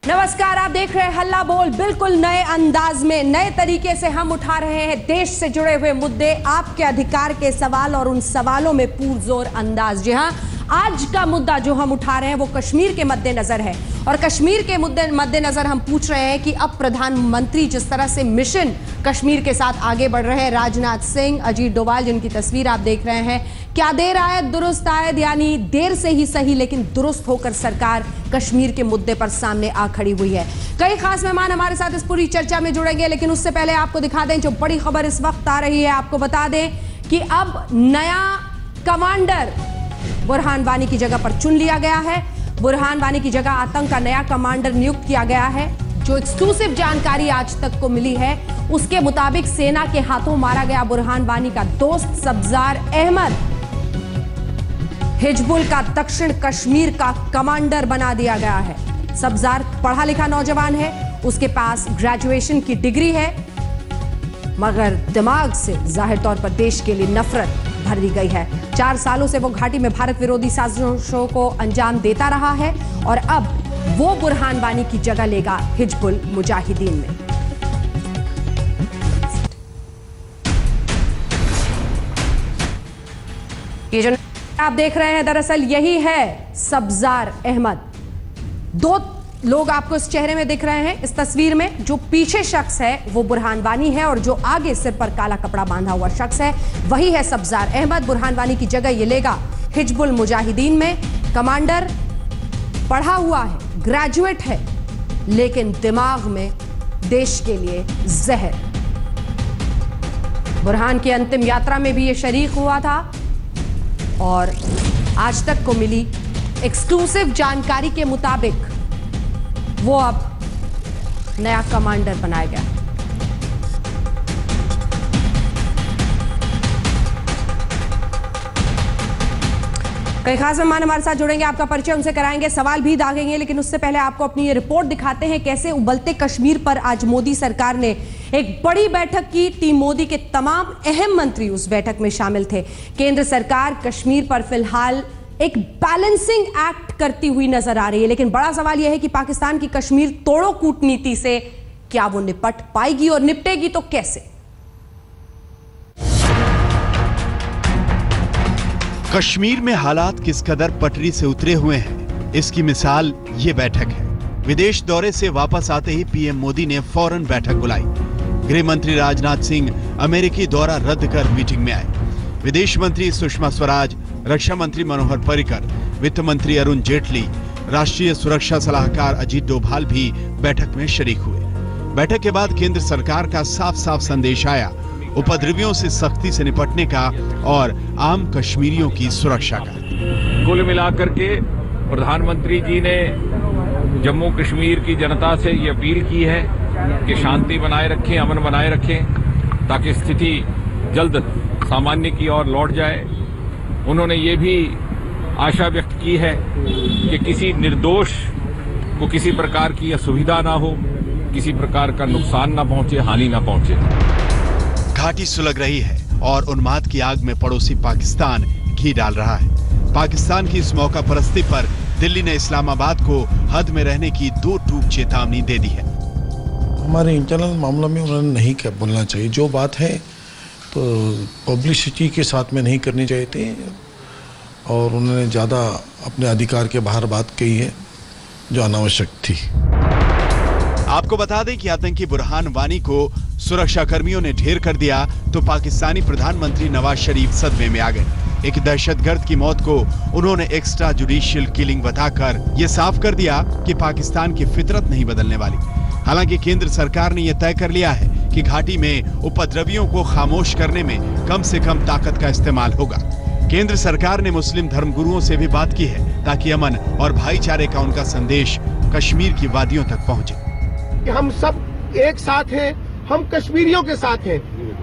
नमस्कार, आप देख रहे हैं हल्ला बोल। बिल्कुल नए अंदाज में, नए तरीके से हम उठा रहे हैं देश से जुड़े हुए मुद्दे, आपके अधिकार के सवाल और उन सवालों में पुरजोर अंदाज। जी हां, आज का मुद्दा जो हम उठा रहे हैं वो कश्मीर के मद्देनजर है और कश्मीर के मद्देनजर हम पूछ रहे हैं कि अब प्रधानमंत्री जिस तरह से मिशन कश्मीर के साथ आगे बढ़ रहे हैं, राजनाथ सिंह, अजीत डोभाल जिनकी तस्वीर आप देख रहे हैं, क्या देर आयत दुरुस्त आयत, यानी देर से ही सही लेकिन दुरुस्त होकर सरकार कश्मीर के मुद्दे पर सामने आ खड़ी हुई है। कई खास मेहमान हमारे साथ इस पूरी चर्चा में जुड़ेंगे, लेकिन उससे पहले आपको दिखा दें जो बड़ी खबर इस वक्त आ रही है। आपको बता दें कि अब नया कमांडर बुरहान वानी की जगह पर चुन लिया गया है। बुरहान वानी की जगह आतंक का नया कमांडर नियुक्त किया गया है। जो एक्सक्लूसिव जानकारी आज तक को मिली है उसके मुताबिक सेना के हाथों मारा गया बुरहान वानी का दोस्त सब्जार अहमद हिजबुल का दक्षिण कश्मीर का कमांडर बना दिया गया है। सब्जार पढ़ा लिखा नौजवान है, उसके पास ग्रेजुएशन की डिग्री है, मगर दिमाग से जाहिर तौर पर देश के लिए नफरत भर दी गई है। 4 सालों से वो घाटी में भारत विरोधी साजिशों को अंजाम देता रहा है और अब वो बुरहान वानी की जगह लेगा हिजबुल मुजाहिदीन में। ये जो आप देख रहे हैं दरअसल यही है सब्जार अहमद। 2 लोग आपको इस चेहरे में दिख रहे हैं इस तस्वीर में। जो पीछे शख्स है वो बुरहान वानी है और जो आगे सिर पर काला कपड़ा बांधा हुआ शख्स है वही है सब्जार अहमद। बुरहान वानी की जगह ये लेगा हिजबुल मुजाहिदीन में। कमांडर पढ़ा हुआ है, ग्रेजुएट है, लेकिन दिमाग में देश के लिए जहर। बुरहान की अंतिम यात्रा में भी ये शरीक हुआ था और आज तक को मिली एक्सक्लूसिव जानकारी के मुताबिक वो अब नया कमांडर बनाया गया। कई खास मेहमान हमारे साथ जुड़ेंगे, आपका परिचय उनसे कराएंगे, सवाल भी दागेंगे, लेकिन उससे पहले आपको अपनी ये रिपोर्ट दिखाते हैं कैसे उबलते कश्मीर पर आज मोदी सरकार ने एक बड़ी बैठक की। टीम मोदी के तमाम अहम मंत्री उस बैठक में शामिल थे। केंद्र सरकार कश्मीर पर फिलहाल एक बैलेंसिंग एक्ट करती हुई नजर आ रही है, लेकिन बड़ा सवाल यह है कि पाकिस्तान की कश्मीर तोड़ो कूटनीति से क्या वो निपट पाएगी और निपटेगी तो कैसे? कश्मीर में हालात किस कदर पटरी से उतरे हुए हैं, इसकी मिसाल ये बैठक है। विदेश दौरे से वापस आते ही पीएम मोदी ने फौरन बैठक बुलाई। गृह मंत्री राजनाथ सिंह अमेरिकी दौरा रद्द कर मीटिंग में आए। विदेश मंत्री सुषमा स्वराज, रक्षा मंत्री मनोहर पर्रिकर, वित्त मंत्री अरुण जेटली, राष्ट्रीय सुरक्षा सलाहकार अजीत डोभाल भी बैठक में शरीक हुए। बैठक के बाद केंद्र सरकार का साफ साफ संदेश आया, उपद्रवियों से सख्ती से निपटने का और आम कश्मीरियों की सुरक्षा का। कुल मिलाकर के प्रधानमंत्री जी ने जम्मू कश्मीर की जनता से ये अपील की है कि शांति बनाए रखें, अमन बनाए रखें, ताकि स्थिति जल्द सामान्य की ओर लौट जाए। उन्होंने ये भी आशा व्यक्त की है कि किसी निर्दोष को किसी प्रकार की असुविधा ना हो, किसी प्रकार का नुकसान ना पहुंचे, हानि ना पहुंचे। घाटी सुलग रही है और उन्माद की आग में पड़ोसी पाकिस्तान घी डाल रहा है। पाकिस्तान की इस मौका परस्ती पर दिल्ली ने इस्लामाबाद को हद में रहने की 2 टूक चेतावनी दे दी है। हमारे इंटरनल मामलों में उन्होंने नहीं क्या बोलना चाहिए, जो बात है तो पब्लिसिटी के साथ में नहीं करनी चाहिए थी और उन्होंने ज़्यादा अपने अधिकार के बाहर बात कही है जो अनावश्यक थी। आपको बता दें कि आतंकी बुरहान वानी को सुरक्षा कर्मियों ने ढेर कर दिया तो पाकिस्तानी प्रधानमंत्री नवाज शरीफ सदमे में आ गए। एक दहशतगर्द की मौत को उन्होंने एक्स्ट्रा जुडिशियल किलिंग बताकर यह साफ कर दिया कि पाकिस्तान की फितरत नहीं बदलने वाली। हालांकि केंद्र सरकार ने यह तय कर लिया है कि घाटी में उपद्रवियों को खामोश करने में कम से कम ताकत का इस्तेमाल होगा। केंद्र सरकार ने मुस्लिम धर्मगुरुओं से भी बात की है ताकि अमन और भाईचारे का उनका संदेश कश्मीर की वादियों तक पहुंचे। हम सब एक साथ हैं, हम कश्मीरियों के साथ हैं।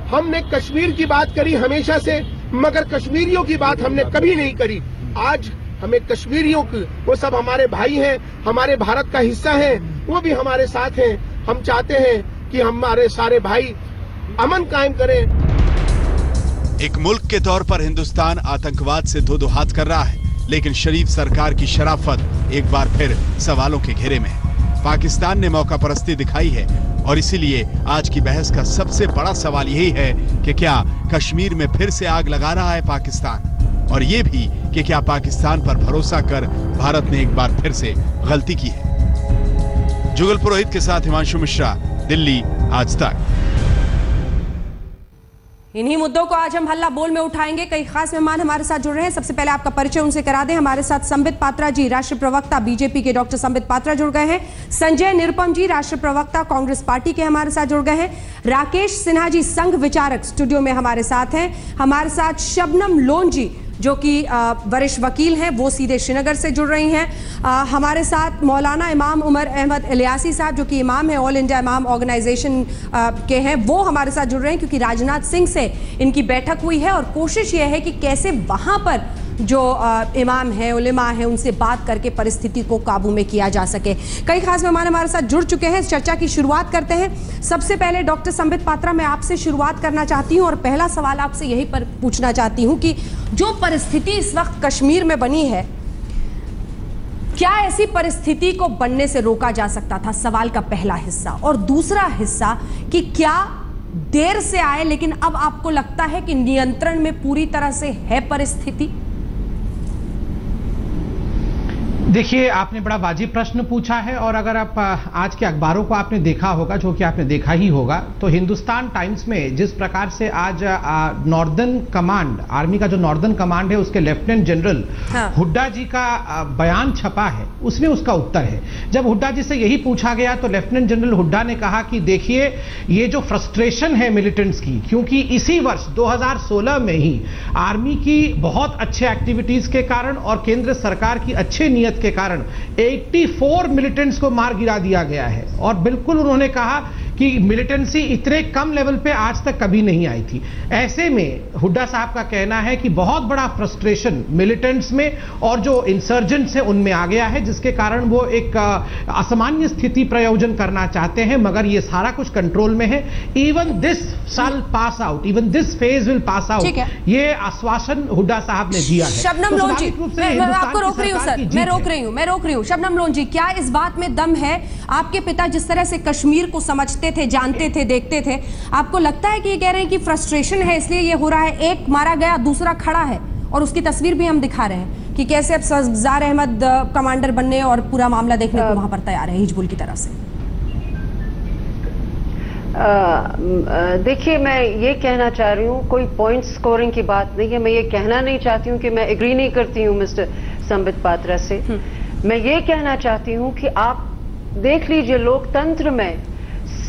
हमने कश्मीर की बात करी हमेशा से, मगर कश्मीरियों की बात हमने कभी नहीं करी। आज हमें कश्मीरियों की, वो सब हमारे भाई हैं, हमारे भारत का हिस्सा हैं, वो भी हमारे साथ हैं। हम चाहते हैं कि हमारे सारे भाई अमन कायम करें। एक मुल्क के तौर पर हिंदुस्तान आतंकवाद से दो हाथ कर रहा है, लेकिन शरीफ सरकार की शराफत एक बार फिर सवालों के घेरे में है। पाकिस्तान ने मौका परस्ती दिखाई है और इसीलिए आज की बहस का सबसे बड़ा सवाल यही है कि क्या कश्मीर में फिर से आग लगा रहा है पाकिस्तान, और ये भी कि क्या पाकिस्तान पर भरोसा कर भारत ने एक बार फिर से गलती की है। जुगल पुरोहित के साथ हिमांशु मिश्रा, दिल्ली, आज तक। इन्हीं मुद्दों को आज हम हल्ला बोल में उठाएंगे। कई खास मेहमान हमारे साथ जुड़ रहे हैं। सबसे पहले आपका परिचय उनसे करा दें। हमारे साथ संबित पात्रा जी, राष्ट्रीय प्रवक्ता बीजेपी के डॉक्टर संबित पात्रा जुड़ गए हैं। संजय निरुपम जी, राष्ट्रीय प्रवक्ता कांग्रेस पार्टी के हमारे साथ जुड़ गए हैं। राकेश सिन्हा जी, संघ विचारक, स्टूडियो में हमारे साथ हैं। हमारे साथ शबनम लोन जी, जो कि वरिष्ठ वकील हैं, वो सीधे श्रीनगर से जुड़ रही हैं। हमारे साथ मौलाना इमाम उमर अहमद इलियासी साहब, जो कि इमाम हैं, ऑल इंडिया इमाम ऑर्गेनाइजेशन के हैं, वो हमारे साथ जुड़ रहे हैं क्योंकि राजनाथ सिंह से इनकी बैठक हुई है और कोशिश ये है कि कैसे वहां पर जो इमाम हैं, उलेमा हैं, उनसे बात करके परिस्थिति को काबू में किया जा सके। कई खास मेहमान हमारे साथ जुड़ चुके हैं। चर्चा की शुरुआत करते हैं। सबसे पहले डॉक्टर संबित पात्रा, मैं आपसे शुरुआत करना चाहती हूं और पहला सवाल आपसे यही पर पूछना चाहती हूं कि जो परिस्थिति इस वक्त कश्मीर में बनी है, क्या ऐसी परिस्थिति को बनने से रोका जा सकता था? सवाल का पहला हिस्सा। और दूसरा हिस्सा कि क्या देर से आए लेकिन अब आपको लगता है कि नियंत्रण में पूरी तरह से है परिस्थिति? देखिए, आपने बड़ा वाजिब प्रश्न पूछा है और अगर आप आज के अखबारों को आपने देखा होगा, जो कि आपने देखा ही होगा, तो हिंदुस्तान टाइम्स में जिस प्रकार से आज नॉर्दर्न कमांड, आर्मी का जो नॉर्दर्न कमांड है, उसके लेफ्टिनेंट जनरल हुड्डा जी का बयान छपा है, उसमें उसका उत्तर है। जब हुड्डा जी से यही पूछा गया तो लेफ्टिनेंट जनरल हुड्डा ने कहा कि देखिए, ये जो फ्रस्ट्रेशन है मिलिटेंट्स की, क्योंकि इसी वर्ष 2016 में ही आर्मी की बहुत अच्छे एक्टिविटीज के कारण और केंद्र सरकार की अच्छे नियत के कारण 84 मिलिटेंट्स को मार गिरा दिया गया है। और बिल्कुल उन्होंने कहा कि मिलिटेंसी इतने कम लेवल पे आज तक कभी नहीं आई थी। ऐसे में हुड्डा साहब का कहना है कि बहुत बड़ा फ्रस्ट्रेशन मिलिटेंट्स में और जो इंसर्जेंट्स हैं उनमें आ गया है, जिसके कारण वो एक असामान्य स्थिति प्रयोजन करना चाहते हैं, मगर ये सारा कुछ कंट्रोल में है। इवन दिस साल pass out, even this phase will pass out, ये आश्वासन हुड्डा साहब ने दिया है। शबनम लोन जी, मैं आपको रोक रही हूं सर, मैं रोक रही हूं। शबनम लोन जी, क्या इस बात में दम है? आपके पिता जिस तरह से कश्मीर को समझते थे, जानते थे, देखते थे, आपको लगता है कि ये कह रहे हैं कि फ्रस्ट्रेशन है इसलिए ये हो रहा है? एक मारा गया, दूसरा खड़ा है और उसकी तस्वीर भी हम दिखा रहे हैं कि कैसे अब सब्जार अहमद कमांडर बनने और पूरा मामला देखने को वहां पर तैयार है हिजबुल की तरफ से। देखिए, मैं ये कहना चाह रही हूँ, कोई पॉइंट स्कोरिंग की बात नहीं है। मैं ये कहना नहीं चाहती हूँ कि मैं एग्री नहीं करती हूँ मिस्टर संबित पात्रा से। मैं ये कहना चाहती हूँ कि आप देख लीजिए, लोकतंत्र में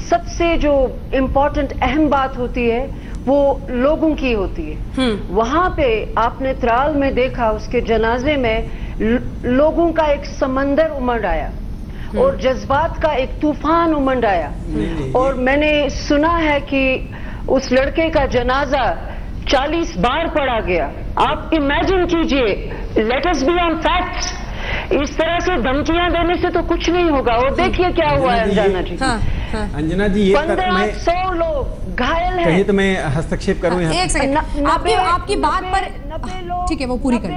सबसे जो इम्पोर्टेंट अहम बात होती है वो लोगों की होती है। वहां पे आपने त्राल में देखा, उसके जनाजे में लोगों का एक समंदर उमड़ आया और जज्बात का एक तूफान उमड़ आया। और मैंने सुना है कि उस लड़के का जनाजा 40 बार पढ़ा गया। आप इमेजिन कीजिए, let us be on facts. इस तरह से धमकियां देने से तो कुछ नहीं होगा। और देखिए क्या हुआ है अंजना जी। अंजना जी, ये 1500 लोग घायल हैं। कहीं तो मैं हस्तक्षेप करूं यहाँ। एक सेकंड, आपकी बात पर, ठीक है, वो पूरी करें।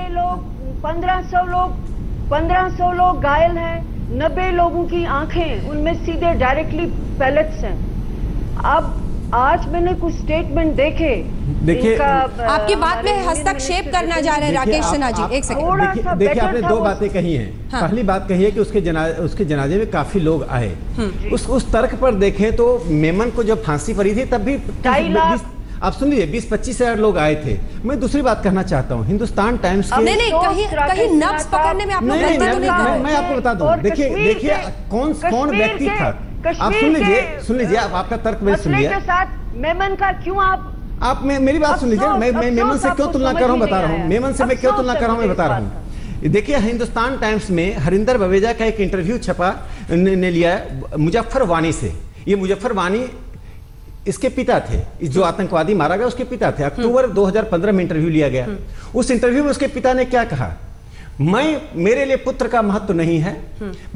1500 लोग घायल हैं, 90 लोगों की आंखें, उनमें सीधे डायरेक्टली पैलेट्स हैं। अब आज मैंने कुछ स्टेटमेंट देखे, देखिए आपकी बात में हस्तक्षेप करना जा रहे हैं राकेश सिन्हा जी। एक सेकंड, देखिए आपने दो बातें कही हैं। पहली बात कही है कि उसके जनाजे में काफी लोग आए। उस तर्क पर देखें तो मेमन को जब फांसी पड़ी थी तब भी आप सुन लीजिए 20-25 हजार लोग आए थे। मैं दूसरी बात कहना चाहता हूँ, हिंदुस्तान टाइम्स के कहीं नब्ज पकड़ने में आप लोग गलती तो नहीं कर रहे? मैं आपको बता दूं, देखिए कौन व्यक्ति था। आप सुन लीजिए, आपका तर्क मैं सुन लिया। मेमन का क्यों आप मेरी बात सुन लीजिए। मैं मेमन से क्यों तुलना कर रहा हूँ बता रहा हूँ। मेमन से मैं क्यों तुलना कर रहा हूँ मैं बता रहा हूँ। देखिए, हिंदुस्तान टाइम्स में हरिंदर बवेजा का एक इंटरव्यू छपा ने लिया मुजफ्फर वानी से। ये मुजफ्फर वानी इसके पिता थे, जो आतंकवादी मारा गया उसके पिता थे। अक्टूबर 2015 में इंटरव्यू लिया गया। उस इंटरव्यू में उसके पिता ने क्या कहा, मेरे लिए पुत्र का महत्व नहीं है।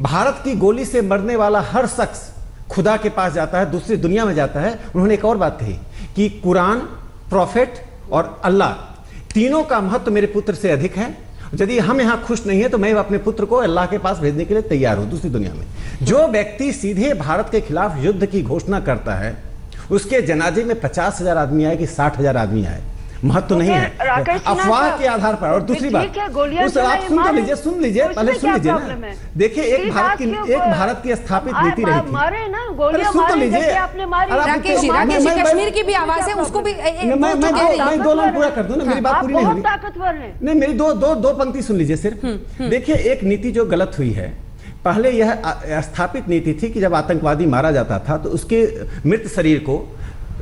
भारत की गोली से मरने वाला हर शख्स खुदा के पास जाता है, दूसरी दुनिया में जाता है। उन्होंने एक और बात कही कि कुरान, प्रॉफेट और अल्लाह तीनों का महत्व मेरे पुत्र से अधिक है यदि हम यहाँ खुश नहीं है तो मैं अपने पुत्र को अल्लाह के पास भेजने के लिए तैयार हूं दूसरी दुनिया में। जो व्यक्ति सीधे भारत के खिलाफ युद्ध की घोषणा करता है, उसके जनाजे में 50,000 आदमी आए कि 60,000 आदमी आए, महत्व तो नहीं है, अफवाह के आधार पर। और दूसरी बात, उस आप सुन लीजिए पहले सुन लीजिए ना। देखिए एक भारत की स्थापित नीति रही थी। सुन तो लीजिए राकेश जी, कश्मीर की भी आवाज है, उसको भी मैं 2 लाइन पूरा कर दूं ना, मेरी बात पूरी नहीं हुई। ताकतवर है नहीं, मेरी दो पंक्ति सुन लीजिए सिर्फ। देखिए एक नीति जो गलत हुई है, पहले यह स्थापित नीति थी कि जब आतंकवादी मारा जाता था तो उसके मृत शरीर को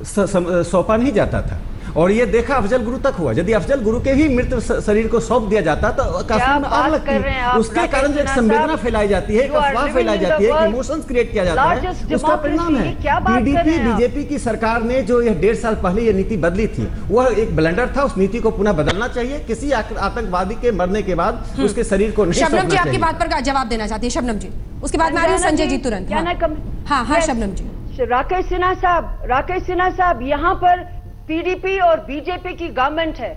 सौंपा नहीं जाता था, और ये देखा अफजल गुरु तक हुआ। यदि अफजल गुरु के ही मृत शरीर को सौंप दिया जाता तो कश्मीर में आग लगती। उसके कारण जो एक संवेदना फैलाई जाती है, एक अफवाह फैलाई जाती है, एक इमोशंस क्रिएट किया जाता है, उसका परिणाम है पीडीपी बीजेपी की सरकार ने जो यह 1.5 साल पहले ये नीति बदली थी, वह एक ब्लंडर था। उस नीति को पुनः बदलना चाहिए। किसी आतंकवादी के मरने के बाद उसके शरीर को नहीं शबनम जी आपकी बात पर जवाब देना चाहती है शबनम जी, उसके बाद में आ रही हूं संजय जी तुरंत। हाँ शबनम जी। राकेश सिन्हा साहब, यहाँ पर पीडीपी और बीजेपी की गवर्नमेंट है,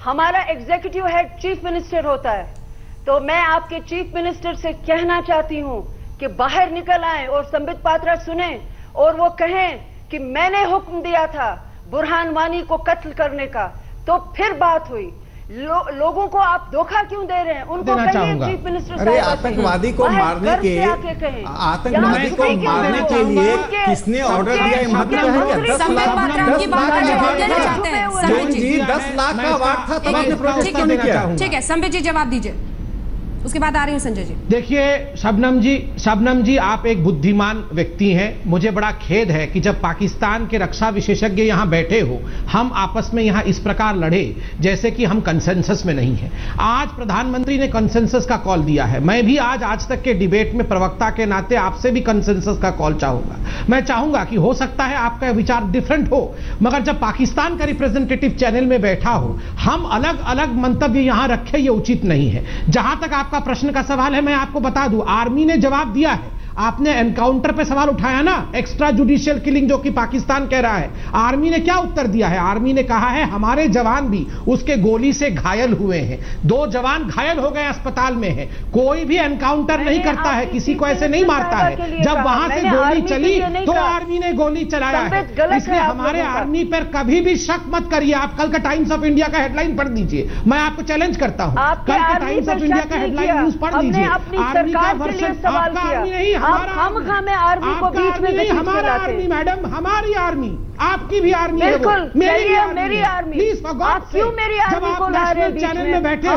हमारा एग्जीक्यूटिव हेड चीफ मिनिस्टर होता है। तो मैं आपके चीफ मिनिस्टर से कहना चाहती हूं कि बाहर निकल आए और संबित पात्रा सुने और वो कहें कि मैंने हुक्म दिया था बुरहान वानी को कत्ल करने का, तो फिर बात हुई। लोगों को आप धोखा क्यों दे रहे हैं? उनको कहिए चीफ मिनिस्टर अरे आतंकवादी को मारने के लिए किसने ऑर्डर दिया है? महत्व है क्या? 10 लाख का वार्ड था तब आपने प्रोटेस्ट क्यों नहीं किया? ठीक है संबित जी जवाब दीजिए, उसके बाद आ रही हूं संजय जी। देखिए शबनम जी आप एक बुद्धिमान व्यक्ति हैं। मुझे बड़ा खेद है कि जब पाकिस्तान के रक्षा विशेषज्ञ यहां बैठे हो, हम आपस में यहां इस प्रकार लड़े जैसे कि हम कंसेंसस में नहीं है। आज प्रधानमंत्री ने कंसेंसस का कॉल दिया है। मैं भी आज तक के डिबेट में प्रवक्ता के नाते आपसे भी कंसेंसस का कॉल चाहूंगा। मैं चाहूंगा कि हो सकता है आपका विचार डिफरेंट हो, मगर जब पाकिस्तान का रिप्रेजेंटेटिव चैनल में बैठा हो, हम अलग अलग मंतव्य यहां रखें, यह उचित नहीं है। जहां तक आपका प्रश्न का सवाल है, मैं आपको बता दूं, आर्मी ने जवाब दिया है। आपने एनकाउंटर पे सवाल उठाया ना, एक्स्ट्रा जुडिशियल किलिंग जो कि पाकिस्तान कह रहा है, आर्मी ने क्या उत्तर दिया है? आर्मी ने कहा है हमारे जवान भी उसके गोली से घायल हुए हैं, 2 जवान घायल हो गए, अस्पताल में है। कोई भी एनकाउंटर नहीं करता है, किसी को ऐसे नहीं मारता है। जब वहां से गोली चली तो आर्मी ने गोली चलाया है। इसलिए हमारे आर्मी पर कभी भी शक मत करिए। आप कल का टाइम्स ऑफ इंडिया का हेडलाइन पढ़ दीजिए, मैं आपको चैलेंज करता हूं। कल का टाइम्स ऑफ इंडिया का हेडलाइन न्यूज पढ़ लीजिए। आर्मी का वर्षन आपका आर्मी नहीं, आर्मी को बीच में नहीं, हमारा आर्मी मैडम, हमारी आर्मी, आपकी भी आर्मी है, मेरी आर्मी। प्लीज आप क्यों मेरी आर्मी को ला रहे हैं? चैनल में बैठे हो,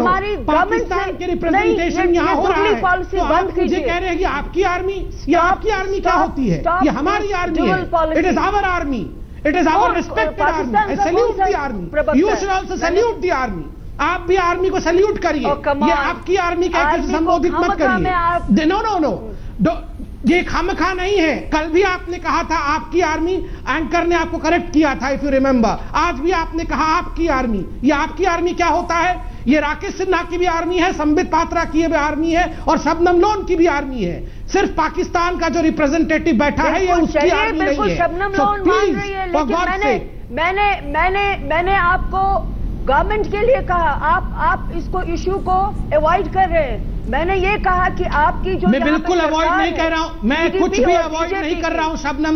पाकिस्तान के रिप्रेजेंटेशन यहाँ हो रहा है, पॉलिसी बंद कीजिए। मुझे कह रहे हैं कि आपकी आर्मी, या आपकी आर्मी क्या होती है? ये हमारी आर्मी है। It is our army, it is our respected army. I salute the army, you should also salute the army. आप भी आर्मी को सैल्यूट करिए। ये आपकी आर्मी का संबोधित मत करिए। नो, ये खामखा नहीं है। कल भी आपने कहा था आपकी आर्मी, एंकर ने आपको करेक्ट किया था इफ यू रिमेंबर। आज भी आपने कहा आपकी आर्मी। ये आपकी आर्मी क्या होता है? ये राकेश सिन्हा की भी आर्मी है, संबित पात्रा की भी आर्मी है, और शबनम लोन की भी आर्मी है। सिर्फ पाकिस्तान का जो रिप्रेजेंटेटिव बैठा है ये उसकी आर्मी नहीं है। शबनम लोन मान रही है, लेकिन मैंने आपको गवर्नमेंट के लिए कहा, आप इसको इश्यू को अवॉइड कर रहे हैं। मैंने ये कहा कि आपकी जो, मैं बिल्कुल अवॉइड नहीं कर रहा हूँ, मैं कुछ भी अवॉइड नहीं कर रहा हूँ शबनम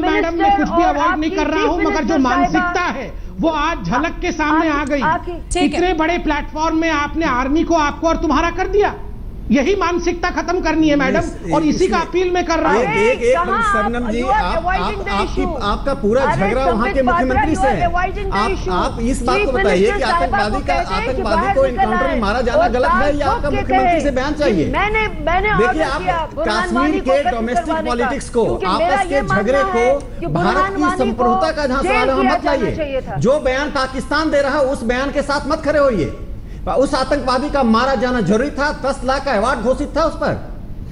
मैडम, मैं कुछ भी अवॉइड नहीं कर रहा हूँ, मगर जो मानसिकता है वो आज झलक के सामने आ गई। इतने बड़े प्लेटफॉर्म में आपने आर्मी को आपको और तुम्हारा कर दिया। यही मानसिकता खत्म करनी है मैडम, और इसी का अपील मैं कर रहा हूँ। शबनम जी, आपका पूरा झगड़ा वहाँ के मुख्यमंत्री से है। आप इस बात को बताइए कि आतंकवादी को एनकाउंटर में मारा जाना गलत है, या आपका मुख्यमंत्री से बयान चाहिए? देखिए, आप कश्मीर के डोमेस्टिक पॉलिटिक्स को, आपस के झगड़े को भारत की संप्रभुता का जहाँ सवाल है मत लाइए। जो बयान पाकिस्तान दे रहा है उस बयान के साथ मत खड़े होइए। उस आतंकवादी का मारा जाना जरूरी था, 10 लाख का अवार्ड घोषित था उस पर,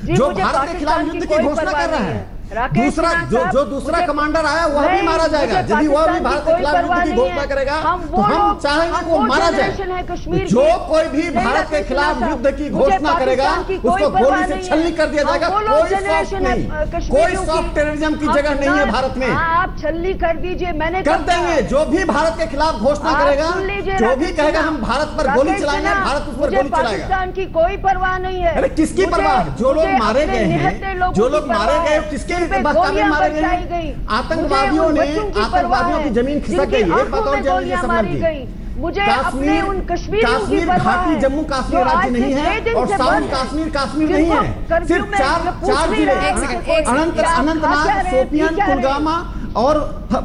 जो भारत के खिलाफ युद्ध की घोषणा कर रहा है। दूसरा जो दूसरा कमांडर आया वह भी मारा जाएगा। यदि वह भी भारत के खिलाफ युद्ध की घोषणा करेगा तो हम चाहेंगे वो मारा जाए। जो कोई भी भारत के खिलाफ युद्ध की घोषणा करेगा उसको गोली से छलनी कर दिया जाएगा। कोई सॉफ्ट टेररिज्म की जगह नहीं है भारत में। आप छलनी कर दीजिए, मैंने कर देंगे। जो भी भारत के खिलाफ घोषणा करेगा, जो भी कहेगा हम भारत पर गोली चलाएंगे, भारत उस पर गोली चलाएगा। पाकिस्तान की कोई परवाह नहीं है। अरे किसकी परवाह? जो लोग मारे गए हैं, जो लोग मारे गए किसके बख्तावे मारे गए? आतंकवादियों ने आतंकवादियों की जमीन खिसक गई है। बताओ जल्दी मुझे अपने उन कश्मीर घाटी जम्मू कश्मीर राज्य नहीं है और साउथ कश्मीर नहीं है। सिर्फ चार जिले अनंतनाग, शोपियान, कुलगामा और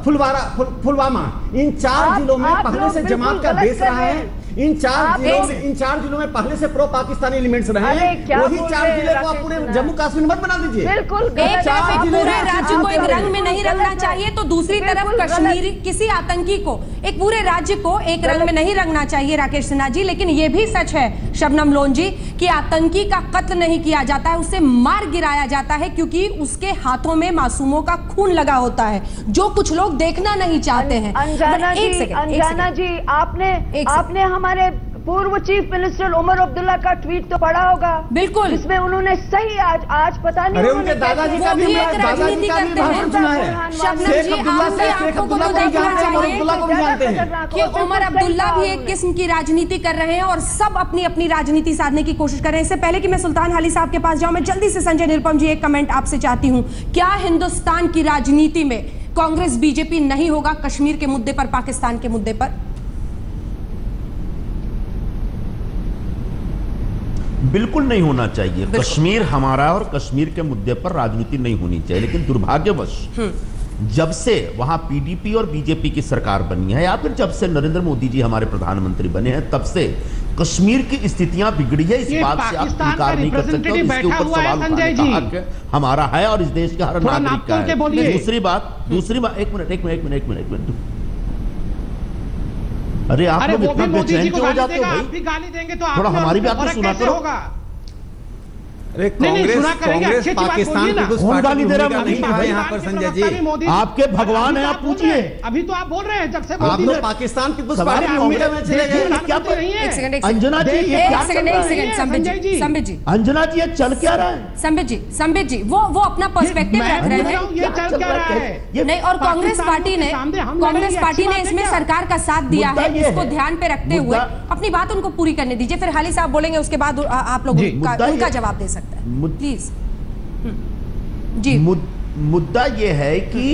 पुलवामा, इन 4 जिलों में पहले से जमात का बेस रहा है। इन चार जिलों में पहले से प्रो पाकिस्तानी एलिमेंट्स रहे हैं। वही 4 जिले को आप पूरे जम्मू कश्मीर मत बना दीजिए। बिल्कुल, एक तरफ पूरे राज्य को एक रंग में नहीं रंगना चाहिए तो दूसरी तरफ कश्मीरी किसी आतंकी को एक पूरे राज्य को एक रंग में नहीं रंगना चाहिए। राकेश सिन्हा जी, लेकिन यह भी सच है शबनम लोन जी कि आतंकी का कत्ल नहीं किया जाता है, उसे मार गिराया जाता है क्योंकि उसके हाथों में मासूमों का खून लगा होता है, जो कुछ लोग देखना नहीं चाहते हैं। अंजना जी, आपने हमारे पूर्व चीफ मिनिस्टर उमर अब्दुल्ला का ट्वीट तो पढ़ा होगा। बिल्कुल, इसमें उन्होंने सही आज पता नहीं, अरे उनके दादाजी का भी भाषण सुना है। शेख अब्दुल्ला को भी जानते हैं कि उमर अब्दुल्ला भी एक किस्म की राजनीति कर रहे हैं और सब अपनी अपनी राजनीति साधने की कोशिश कर रहे हैं। इससे पहले कि मैं सुल्तान हाली साहब के पास जाऊं, मैं जल्दी से संजय निरुपम जी एक कमेंट आपसे चाहती हूं। क्या हिंदुस्तान की राजनीति में कांग्रेस बीजेपी नहीं होगा कश्मीर के मुद्दे पर, पाकिस्तान के मुद्दे पर? बिल्कुल नहीं होना चाहिए। कश्मीर हमारा और कश्मीर के मुद्दे पर राजनीति नहीं होनी चाहिए। लेकिन दुर्भाग्यवश जब से वहां पीडीपी और बीजेपी की सरकार बनी है या फिर जब से नरेंद्र मोदी जी हमारे प्रधानमंत्री बने हैं, तब से कश्मीर की स्थितियां बिगड़ी है। इस बात से आप इनकार नहीं कर सकते। इसके ऊपर सवाल उठाने का हक हमारा है और इस देश के हर नागरिक का है। दूसरी बात एक मिनट अरे आप लोग इतना बेचैन क्यों हो जाते हो भाई? गाली देंगे तो थोड़ा हमारी बात तो सुना करो। अरे कांग्रेस पाकिस्तान पीपुल्स पार्टी दे रहा है यहाँ पर संजय जी। आपके भगवान है, आप पूछिए। अभी तो आप बोल रहे हैं जब से आप लोग पाकिस्तान पीपुल्स पार्टी में चले गए। क्या अंजना जी, संबित जी, अंजना जी, ये चल क्या रहा है? संबित जी वो अपना पर्सपेक्टिव रख रहे हैं। ये चल क्या रहा है नहीं, और कांग्रेस पार्टी ने इसमें सरकार का साथ दिया है। इसको ध्यान पे रखते हुए अपनी बात उनको पूरी करने दीजिए, फिर हाली साहब बोलेंगे, उसके बाद आप लोग उनका जवाब दे सकते हैं। प्लीज जी। मुद्दा यह है कि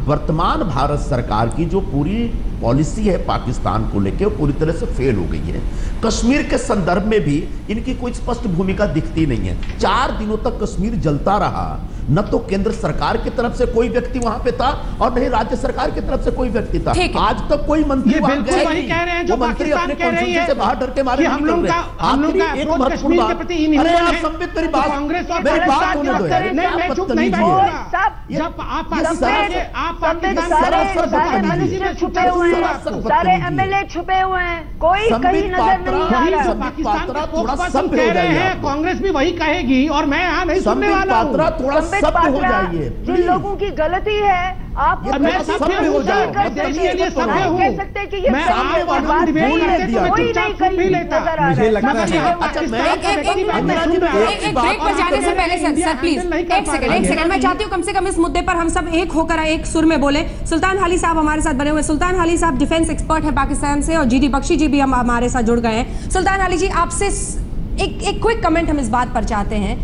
वर्तमान भारत सरकार की जो पूरी पॉलिसी है पाकिस्तान को लेकर पूरी तरह से फेल हो गई है। कश्मीर के संदर्भ में भी इनकी कोई स्पष्ट भूमिका दिखती नहीं है। 4 दिनों तक कश्मीर जलता रहा। न तो केंद्र सरकार की तरफ से कोई व्यक्ति वहां पे था और नहीं राज्य सरकार की तरफ से कोई व्यक्ति था। आज तक कोई मंत्री वहां गए नहीं। कह रहे हैं जो मंत्री अपने कॉन्स्टिट्यूशन से बाहर डर के मारे हम लोग का एक महत्वपूर्ण बात, अरे आप संबित मेरी बात होने दो यार। मैं चुप नहीं बैठूंगा। जब आप सारे एमएलए छुपे हुए हैं, कोई कहीं नजर नहीं आ रहा। पाकिस्तान का स्पोक्सपर्सन कह रहे हैं, कांग्रेस भी वही कहेगी और मैं यहाँ नहीं सुनने वाला हूँ। थोड़ा सत्य हो जाइए। जिन लोगों की गलती है आप मैं सभ्य हो जाओ, देश के लिए सभ्य हूँ। कह सकते हैं कि ये मैं आप डिबेट करते तो मैं चुपचाप सुन भी लेता। मुझे लगता है एक ब्रेक पर जाने से पहले सर प्लीज एक सेकंड मैं चाहती हूँ कम से कम इस मुद्दे पर हम सब एक होकर एक सुर में बोले। सुल्तान हाली साहब हमारे साथ बने हुए। सुल्तान हाली साहब डिफेंस एक्सपर्ट है पाकिस्तान से और जीडी बख्शी जी भी हम हमारे साथ जुड़ गए हैं। सुल्तान हाली जी, आपसे एक क्विक कमेंट हम इस बात पर चाहते हैं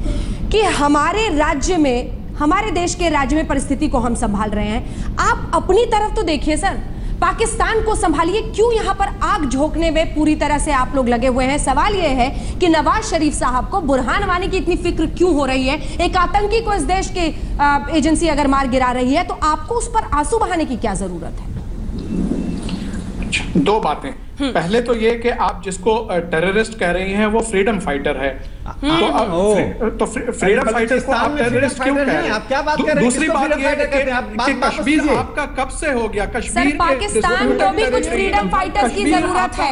कि हमारे राज्य में, हमारे देश के राज्य में परिस्थिति को हम संभाल रहे हैं। आप अपनी तरफ तो देखिए सर, पाकिस्तान को संभालिए। क्यों यहां पर आग झोंकने में पूरी तरह से आप लोग लगे हुए हैं? सवाल यह है कि नवाज शरीफ साहब को बुरहान वानी की इतनी फिक्र क्यों हो रही है? एक आतंकी को इस देश के एजेंसी अगर मार गिरा रही है तो आपको उस पर आंसू बहाने की क्या जरूरत है? 2 बातें। पहले तो ये कि आप जिसको टेररिस्ट कह रही हैं वो फ्रीडम फाइटर है। तो फ्रीडम फाइटर को आप टेररिस्ट क्यों कह रहे हैं? आप क्या बात कर रहे हैं? दूसरी बात यह है कि कश्मीर आपका कब से हो गया? कश्मीर सर, पाकिस्तान को भी कुछ फ्रीडम फाइटर्स की जरूरत है।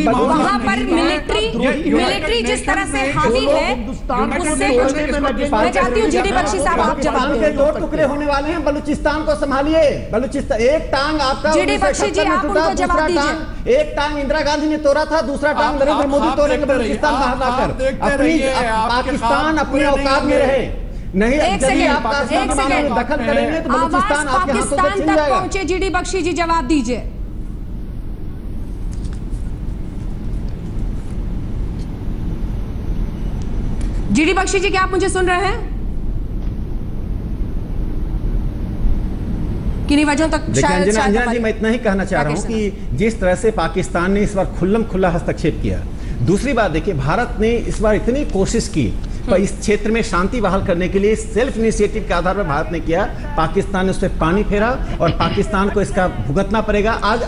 वहां पर मिलिट्री जिस तरह से हावी है उससे मैं चाहती हूँ जीडी बख्शी साहब आप जवाब दें। दो टुकड़े होने वाले हैं, बलूचिस्तान को संभालिए। बलूचिस्तान एक टांग आपका जीडी बख्शी जी आप उनको जवाब दीजिए। एक टांग इंदिरा गांधी ने तोड़ा था, दूसरा टांग नरेंद्र मोदी तोड़ेंगे बलूचिस्तान बाहर लाकर। पाकिस्तान अपने औकात में रहे नहीं। एक सेकंड दखल करेंगे तो बलूचिस्तान आपके हाथों से छिन तक जाएगा। पहुंचे। जीडी बख्शी जी जवाब दीजिए। जीडी बख्शी जी क्या आप मुझे सुन रहे हैं? किन्हीं वजहों तक शायद अंजना जी, मैं इतना ही कहना चाह रहा हूं कि जिस तरह से पाकिस्तान ने इस बार खुल्लम खुल्ला हस्तक्षेप किया। दूसरी बात देखिए, भारत ने इस बार इतनी कोशिश की पर इस क्षेत्र में शांति बहाल करने के लिए सेल्फ इनिशिएटिव के आधार पर भारत ने किया। पाकिस्तान ने उस पर पानी फेरा और पाकिस्तान को इसका भुगतना पड़ेगा। आज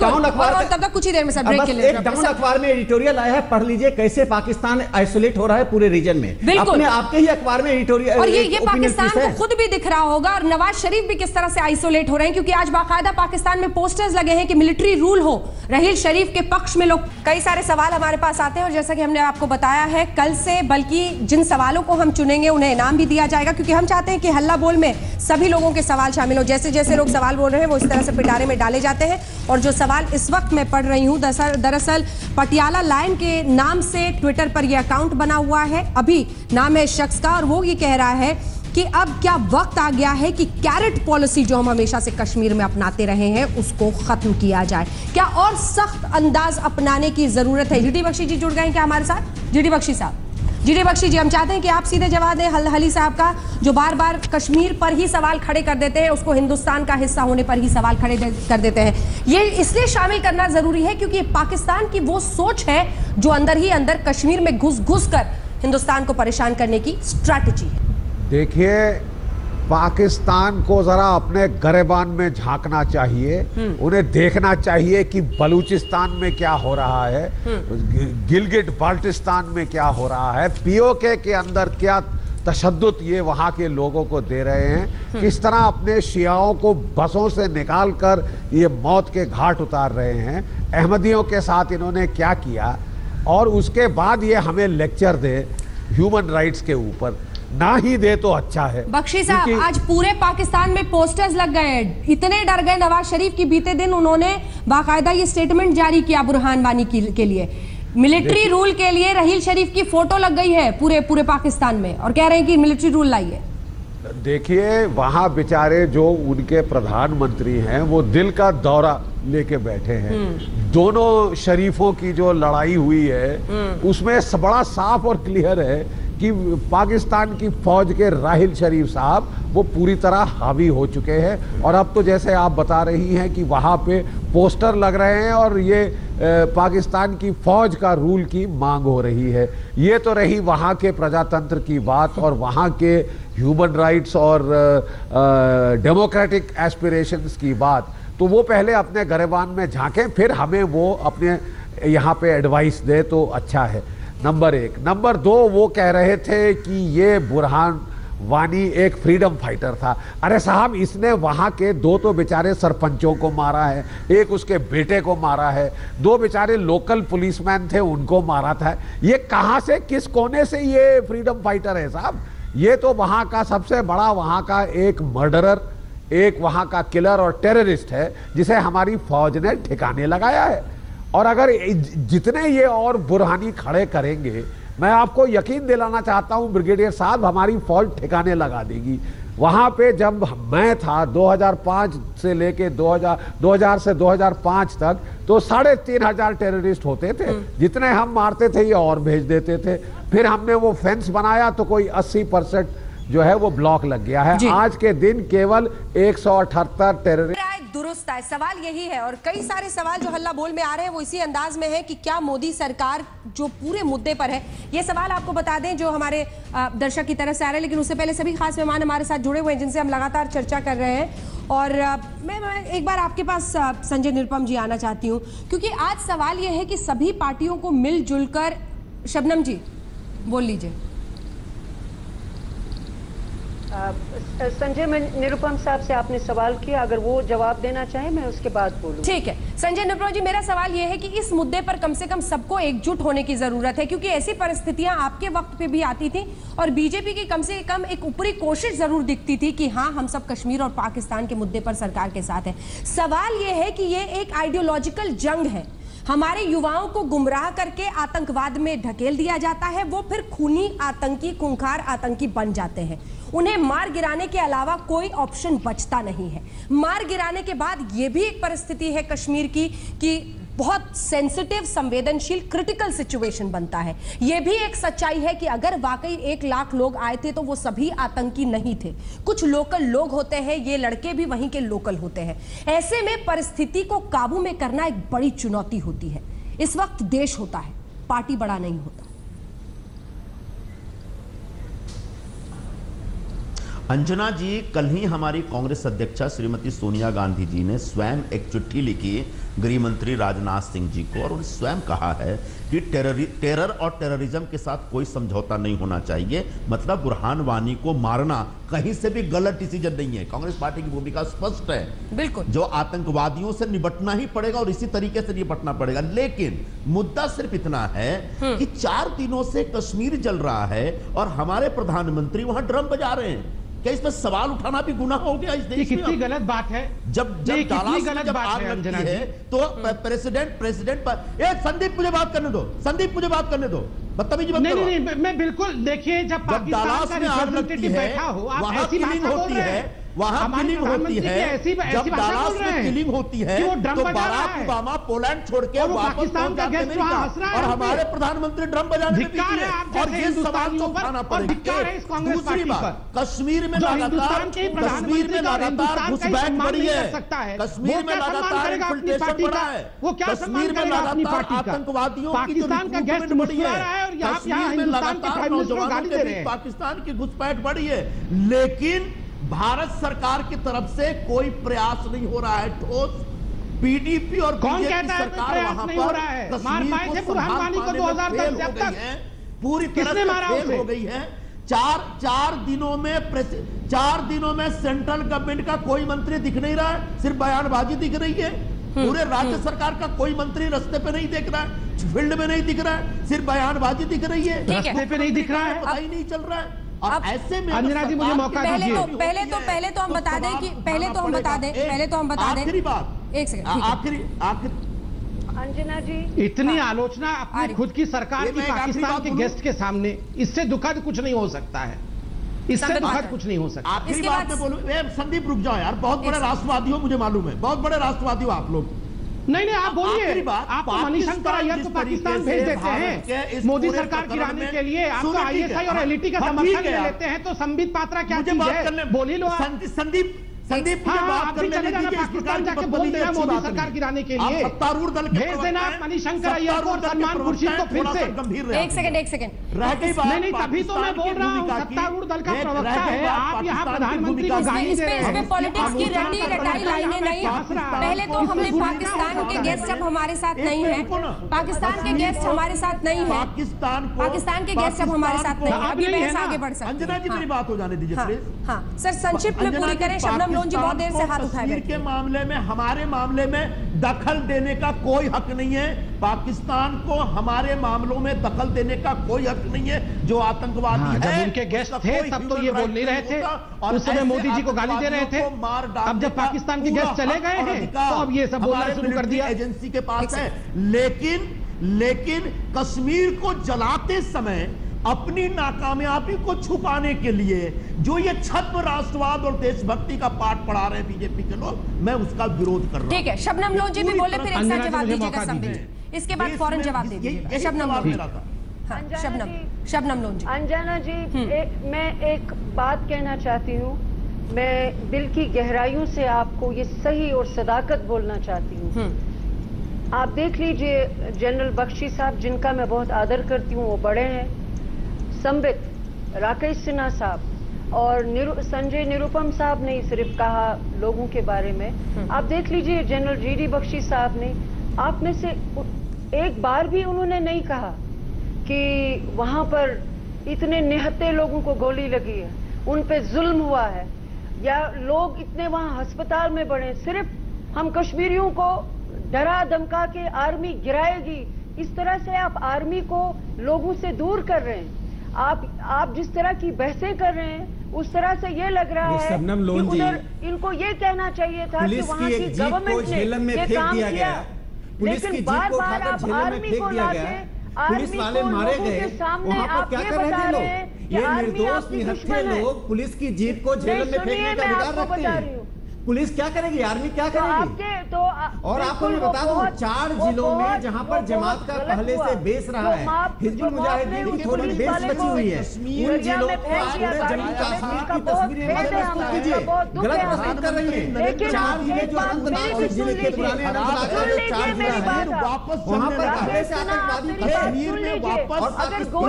डाउन अखबार तब तक कुछ ही देर में सब ब्रेक के लिए डाउन अखबार में एडिटोरियल आया है, पढ़ लीजिए कैसे पाकिस्तान आइसोलेट हो रहा है पूरे रीजन में। अपने आपके ही अखबार में एडिटोरियल, और ये पाकिस्तान को खुद भी दिख रहा होगा और नवाज शरीफ भी किस तरह से आइसोलेट हो रहे हैं, क्योंकि आज बाकायदा पाकिस्तान में पोस्टर्स लगे हैं कि मिलिट्री रूल हो, रहील शरीफ के पक्ष में लोग। कई सारे सवाल हमारे पास आते हैं और जैसा कि हमने आपको बताया है कल से, बल्कि जिन सवालों को हम चुनेंगे उन्हें इनाम भी दिया जाएगा, क्योंकि हम चाहते हैं कि हल्ला बोल में सभी लोगों के सवाल शामिल हो। जैसे जैसे लोग सवाल बोल रहे हैं वो इस तरह से पिटारे में डाले जाते हैं। और जो सवाल इस वक्त मैं पढ़ रही हूं, दरअसल पटियाला लायन के नाम से ट्विटर पर यह अकाउंट बना हुआ है, अभी नाम है इस शख्स का, और वो ये कह रहा है कि अब क्या वक्त आ गया है कि कैरेट पॉलिसी जो हम हमेशा से कश्मीर में अपनाते रहे हैं उसको खत्म किया जाए। क्या और सख्त अंदाज अपनाने की जरूरत है? जीडी बख्शी जी जुड़ गए क्या हमारे साथ? जीडी बख्शी साहब, जीडी बख्शी जी, हम चाहते हैं कि आप सीधे जवाब दें हली साहब का, जो बार बार कश्मीर पर ही सवाल खड़े कर देते हैं, उसको हिंदुस्तान का हिस्सा होने पर ही सवाल खड़े कर देते हैं। ये इसलिए शामिल करना जरूरी है क्योंकि पाकिस्तान की वो सोच है जो अंदर ही अंदर कश्मीर में घुस कर हिंदुस्तान को परेशान करने की स्ट्रैटेजी है। देखिए, पाकिस्तान को जरा अपने गरेबान में झांकना चाहिए, उन्हें देखना चाहिए कि बलूचिस्तान में क्या हो रहा है, गिलगिट बाल्टिस्तान में क्या हो रहा है, पीओके के अंदर क्या तशद्दुद ये वहाँ के लोगों को दे रहे हैं, किस तरह अपने शियाओं को बसों से निकाल कर ये मौत के घाट उतार रहे हैं, अहमदियों के साथ इन्होंने क्या किया, और उसके बाद ये हमें लेक्चर दे ह्यूमन राइट्स के ऊपर। ना ही दे तो अच्छा है। बख्शी साहब, आज पूरे पाकिस्तान में पोस्टर्स लग गए हैं, इतने डर गए नवाज शरीफ की, बीते दिन उन्होंने बाकायदा ये स्टेटमेंट जारी किया बुरहान वानी के लिए, मिलिट्री रूल के लिए रहील शरीफ की फोटो लग गई है पूरे पाकिस्तान में, और कह रहे हैं कि मिलिट्री रूल लाइए। देखिए, वहां बेचारे जो उनके प्रधानमंत्री हैं वो दिल का दौरा लेके बैठे हैं। दोनों शरीफों की जो लड़ाई हुई है उसमें बड़ा साफ और क्लियर है कि पाकिस्तान की फौज के राहिल शरीफ साहब वो पूरी तरह हावी हो चुके हैं। और अब तो जैसे आप बता रही हैं कि वहाँ पे पोस्टर लग रहे हैं और ये पाकिस्तान की फौज का रूल की मांग हो रही है। ये तो रही वहाँ के प्रजातंत्र की बात और वहाँ के ह्यूमन राइट्स और डेमोक्रेटिक एस्पिरेशंस की बात। तो वो पहले अपने गरेबान में झांकें, फिर हमें वो अपने यहाँ पे एडवाइस दे तो अच्छा है। नंबर 1। नंबर 2, वो कह रहे थे कि ये बुरहान वानी एक फ्रीडम फाइटर था। अरे साहब, इसने वहाँ के 2 तो बेचारे सरपंचों को मारा है, एक उसके बेटे को मारा है, 2 बेचारे लोकल पुलिसमैन थे उनको मारा था। ये कहाँ से, किस कोने से ये फ्रीडम फाइटर है साहब? ये तो वहाँ का सबसे बड़ा, वहाँ का एक मर्डरर, एक वहाँ का किलर और टेररिस्ट है जिसे हमारी फौज ने ठिकाने लगाया है। और अगर जितने ये और बुरहानी खड़े करेंगे, मैं आपको यकीन दिलाना चाहता हूं ब्रिगेडियर साहब, हमारी फौज ठिकाने लगा देगी। वहां पे जब मैं था 2005 से लेके 2000 से 2005 तक तो 3500 टेररिस्ट होते थे। जितने हम मारते थे ये और भेज देते थे। फिर हमने वो फेंस बनाया तो कोई 80% जो है वो ब्लॉक लग गया है। आज के दिन केवल 178 टेररिस्ट। दुरुस्त है। सवाल यही है और कई सारे सवाल जो हल्ला बोल में आ रहे हैं वो इसी अंदाज में है कि क्या मोदी सरकार जो पूरे मुद्दे पर है, ये सवाल आपको बता दें जो हमारे दर्शक की तरफ से आ रहे हैं, लेकिन उससे पहले सभी खास मेहमान हमारे साथ जुड़े हुए हैं जिनसे हम लगातार चर्चा कर रहे हैं। और मैं एक बार आपके पास संजय निरुपम जी आना चाहती हूँ, क्योंकि आज सवाल यह है कि सभी पार्टियों को मिलजुल कर, शबनम जी बोल लीजिए। संजय, मैं निरुपम साहब से आपने सवाल किया, अगर वो जवाब देना चाहे मैं उसके बाद बोलूं। ठीक है संजय निरुपम जी, मेरा सवाल यह है कि इस मुद्दे पर कम से कम सबको एकजुट होने की जरूरत है, क्योंकि ऐसी परिस्थितियां आपके वक्त पे भी आती थी और बीजेपी की कम से कम एक ऊपरी कोशिश जरूर दिखती थी कि हाँ हम सब कश्मीर और पाकिस्तान के मुद्दे पर सरकार के साथ है। सवाल यह है कि यह एक आइडियोलॉजिकल जंग है, हमारे युवाओं को गुमराह करके आतंकवाद में ढकेल दिया जाता है, वो फिर खूनी आतंकी, खूंखार आतंकी बन जाते हैं, उन्हें मार गिराने के अलावा कोई ऑप्शन बचता नहीं है। मार गिराने के बाद यह भी एक परिस्थिति है कश्मीर की कि बहुत सेंसिटिव, संवेदनशील, क्रिटिकल सिचुएशन बनता है। यह भी एक सच्चाई है कि अगर वाकई 1 लाख लोग आए थे तो वो सभी आतंकी नहीं थे, कुछ लोकल लोग होते हैं, ये लड़के भी वहीं के लोकल होते हैं। ऐसे में परिस्थिति को काबू में करना एक बड़ी चुनौती होती है। इस वक्त देश होता है, पार्टी बड़ा नहीं होता। अंजना जी, कल ही हमारी कांग्रेस अध्यक्षा श्रीमती सोनिया गांधी जी ने स्वयं एक चिट्ठी लिखी गृह मंत्री राजनाथ सिंह जी को और उन्होंने स्वयं कहा है कि टेरर और टेररिज्म के साथ कोई समझौता नहीं होना चाहिए। मतलब बुरहान वानी को मारना कहीं से भी गलत डिसीजन नहीं है। कांग्रेस पार्टी की भूमिका स्पष्ट है, बिल्कुल, जो आतंकवादियों से निपटना ही पड़ेगा और इसी तरीके से निपटना पड़ेगा। लेकिन मुद्दा सिर्फ इतना है कि 4 दिनों से कश्मीर जल रहा है और हमारे प्रधानमंत्री वहां ड्रम बजा रहे हैं। क्या इसमें सवाल उठाना भी गुनाह हो गया इस देश में? कितनी गलत बात है। जब डालास में जब आग लगती है तो प्रेसिडेंट पर संदीप मुझे बात करने दो, संदीप मुझे बात करने दो, बदतमीजी मत करो। नहीं, मैं बिल्कुल, देखिए जब पाकिस्तान का रिप्रेजेंटेटिव बैठा हो, आप ऐसी भाषा बोल रहे हैं, वहां किलिंग होती है, जब डालास में किलिंग होती है तो बाराक ओबामा पोलैंड छोड़ के वापस पाकिस्तान का गेस्ट वहां हंस रहा है और हमारे प्रधानमंत्री ड्रम बजाने में बिजी है। और ये सवाल तो उठाना पड़ेगा। दूसरी बात, कश्मीर में लगातार घुसपैठ बढ़ी है, कश्मीर में लगातार इन्फिल्ट्रेशन बढ़ा है, कश्मीर में लगातार आतंकवादियों की रिक्रूटमेंट बढ़ी है, कश्मीर में लगातार नौजवानों के बीच पाकिस्तान की घुसपैठ बढ़ी है। लेकिन भारत सरकार की तरफ से कोई प्रयास नहीं हो रहा है ठोस। पीडीपी और बीजेपी सरकार वहां पर कश्मीर को संभाल पाने में फेल हो गई है, पूरी तरह से फेल हो गई है। 4 दिनों में सेंट्रल गवर्नमेंट का कोई मंत्री दिख नहीं रहा है, सिर्फ बयानबाजी दिख रही है। पूरे राज्य सरकार का कोई मंत्री रास्ते पे नहीं दिख रहा है, फील्ड में नहीं दिख रहा है, सिर्फ बयानबाजी दिख रही है, रास्ते पे नहीं दिख रहा है, पता ही नहीं चल रहा है। अब ऐसे में अंजना जी मुझे मौका दीजिए। पहले तो हम बता दें कि पहले तो हम बता दें आखिरी बात, एक सेकंड, आखिरी अंजना जी, इतनी आलोचना अपनी खुद की सरकार की पाकिस्तान के गेस्ट के सामने, इससे दुखद कुछ नहीं हो सकता है, इससे दुखद कुछ नहीं हो सकता। आखिरी बात मैं बोलूं, संदीप रुक जाओ यार, बहुत बड़े राष्ट्रवादी हो, मुझे मालूम है, बहुत बड़े राष्ट्रवादी हो आप लोग। नहीं, आप बोलिए। आप मणिशंकर अय्यर को पाकिस्तान भेज देते हैं मोदी सरकार गिराने के लिए, आप तो आईएसआई और एलईटी का समर्थन ले लेते हैं, तो संबित पात्रा क्या चीज है, बोल ही लो। संदीप आप भी चले जाना पाकिस्तान जाके बोल देना मोदी सरकार गिराने के लिए, सत्तारूढ़ दल भेज देना मणिशंकर अय्यर को और सलमान खुर्शीद को फिर से। एक सेकंड नहीं, तभी तो मैं बोल रहा हूँ, सत्तारूढ़ दल का प्रवक्ता है, आप यहाँ प्रधानमंत्री को गाली दे रहे हैं। इसमें पॉलिटिक्स की रटी रटाई लाइनें नहीं। पहले तो हमने पाकिस्तान के गेस्ट जब हमारे साथ नहीं है, पाकिस्तान के गेस्ट हमारे साथ नहीं है, पाकिस्तान के गेस्ट जब हमारे साथ नहीं है, अभी बहस आगे बढ़ सकती है। अंजना जी मेरी बात हो जाने दीजिए प्लीज। हाँ सर, संक्षिप्त में पूरी करें। शबनम लोन जी बहुत देर से हाथ उठाए कश्मीर के मामले में, हमारे मामले में दखल देने का कोई हक नहीं है, पाकिस्तान को हमारे मामलों में दखल देने का कोई हक नहीं है। जो आतंकवादी है, जब उनके गेस्ट थे तब तो ये बोल नहीं रहे थे, और उस समय मोदी जी को गाली दे रहे थे। अब जब पाकिस्तान के गेस्ट चले गए हैं तो अब ये सब बोलना शुरू कर दिया। एजेंसी के पास है। लेकिन कश्मीर को जलाते समय अपनी नाकामयाबी को छुपाने के लिए जो ये छद्म राष्ट्रवाद और देशभक्ति का पाठ पढ़ा रहे हैं बीजेपी के लोग, मैं उसका विरोध कर रहा हूं। ठीक है, शबनम लोन जी भी बोले, फिर एक साथ जवाब दीजिएगा संबित, इसके बाद फौरन जवाब दे दीजिएगा। शबनम लोन जी। अंजना जी, मैं एक बात कहना चाहती हूँ, मैं दिल की गहराइयों से आपको ये सही और सदाकत बोलना चाहती हूँ। आप देख लीजिए, जनरल बख्शी साहब, जिनका मैं बहुत आदर करती हूँ, वो बड़े हैं, संबित, राकेश सिन्हा साहब और संजय निरुपम साहब ने सिर्फ कहा लोगों के बारे में। आप देख लीजिए, जनरल जीडी बख्शी साहब ने, आप में से एक बार भी उन्होंने नहीं कहा कि वहां पर इतने निहत्थे लोगों को गोली लगी है, उन पे जुल्म हुआ है, या लोग इतने वहां अस्पताल में पड़े, सिर्फ हम कश्मीरियों को डरा धमका के आर्मी गिराएगी, इस तरह से आप आर्मी को लोगों से दूर कर रहे हैं। आप जिस तरह की बहसें कर रहे हैं उस तरह से ये लग रहा है कि उधर इनको ये कहना चाहिए था कि वहां की गवर्नमेंट ने ये काम किया, लेकिन बार बार आप आर्मी को लाके पुलिस वाले मारे गए, वहां पर क्या कर रहे थे लोग? ये निर्दोष निहत्थे लोग पुलिस की जीप को जेल में फेंकने का अधिकार रखते हैं। पुलिस क्या करेगी? आर्मी क्या करेगी? और आपको मैं बता दूं, 4 जिलों में जहां पर जमात का पहले से बेस रहा है, हिजबुल मुजाहिदीन की थोड़ी बेस बची हुई है, उन जिलों को पूरे जम्मू कश्मीर की तस्वीरें मत प्रस्तुत कीजिए, गलत प्रस्तुत कर रही है। 4 जिले जो अनंतनाग जिले के पुराने अनंतनाग का जो 4 जिला है, वहां पर पहले से आतंकवादी कश्मीर में वापस और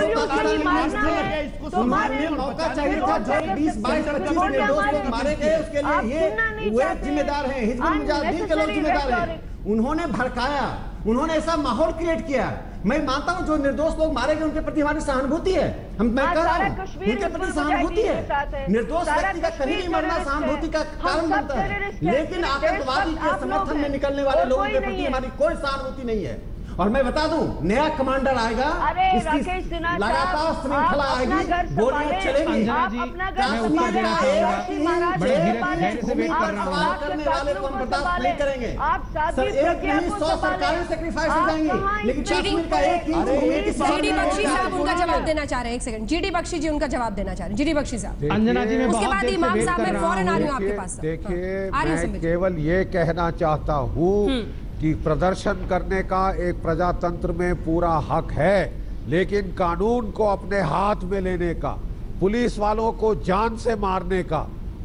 उन्होंने मौका चाहिए था। जो 20, 22, 25 निर्दोष लोग मारे गए, उसके लिए ये वे जिम्मेदार हैं, हिजबुल मुजाहिदीन के लोग जिम्मेदार हैं। उन्होंने भड़काया, उन्होंने ऐसा माहौल क्रिएट किया। मैं मानता हूं जो निर्दोष लोग मारे गए उनके प्रति हमारी सहानुभूति है, मैं कह रहा हूं उनके प्रति सहानुभूति है। निर्दोष व्यक्ति का कहीं भी मरना सहानुभूति का कारण बनता है, लेकिन आतंकवादी के समर्थन में निकलने वाले लोगों के प्रति हमारी कोई सहानुभूति नहीं है। और मैं बता दूं, नया कमांडर आएगा, इसकी लगातार श्रृंखला आएगी, गोलियां चलेंगी। करने वाले को हम बर्दाश्त नहीं करेंगे सर। एक नहीं 100 सरकारें सेक्रीफाइस हो जाएंगी, लेकिन कश्मीर का एक ही जीडी बख्शी साहब उनका जवाब देना चाह रहे हैं। एक सेकंड, जीडी बख्शी जी उनका जवाब देना चाह रहे हैं। जीडी बख्शी साहब, अंजना जी, उसके बाद इमाम साहब, मैं फौरन आ रही हूं आपके पास। देखिए, मैं केवल ये कहना चाहता हूँ कि प्रदर्शन करने का एक प्रजातंत्र में पूरा हक है, लेकिन कानून को अपने हाथ में लेने का, पुलिस वालों को जान से मारने का,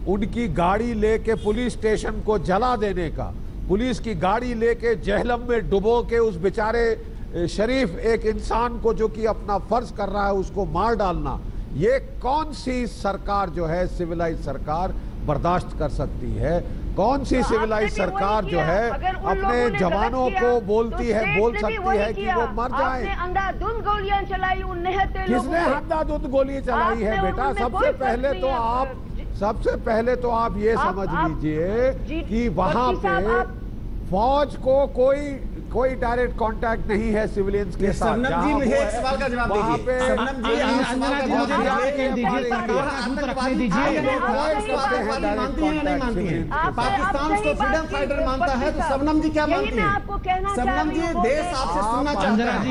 उनकी गाड़ी लेके पुलिस स्टेशन को जला देने का, पुलिस की गाड़ी लेके जहलम में डुबो के उस बेचारे शरीफ एक इंसान को जो कि अपना फर्ज कर रहा है उसको मार डालना, ये कौन सी सरकार जो है सिविलाइज सरकार बर्दाश्त कर सकती है? कौन सी सिविलाइज सरकार जो है अपने जवानों को बोलती है, बोल सकती है कि वो मर जाएं? अंधाधुंध गोलियां चलाई उन निहत्थे लोगों किसने अंधाधुंध गोली चलाई है बेटा? सबसे पहले तो आप ये समझ लीजिए कि वहां पे फौज को कोई डायरेक्ट कांटेक्ट नहीं है सिविलियंस के साथ। सबनम जी, मुझे एक सवाल का जवाब दीजिए। सबनम जी, अंजना जी, मुझे जवाब दीजिए, सरकार दीजिए। मानती हैं पाकिस्तान उसको फ्रीडम फाइटर मानता है, तो सबनम जी क्या मानती हैं? सबनम जी, देश आपसे सुनना चाहता है,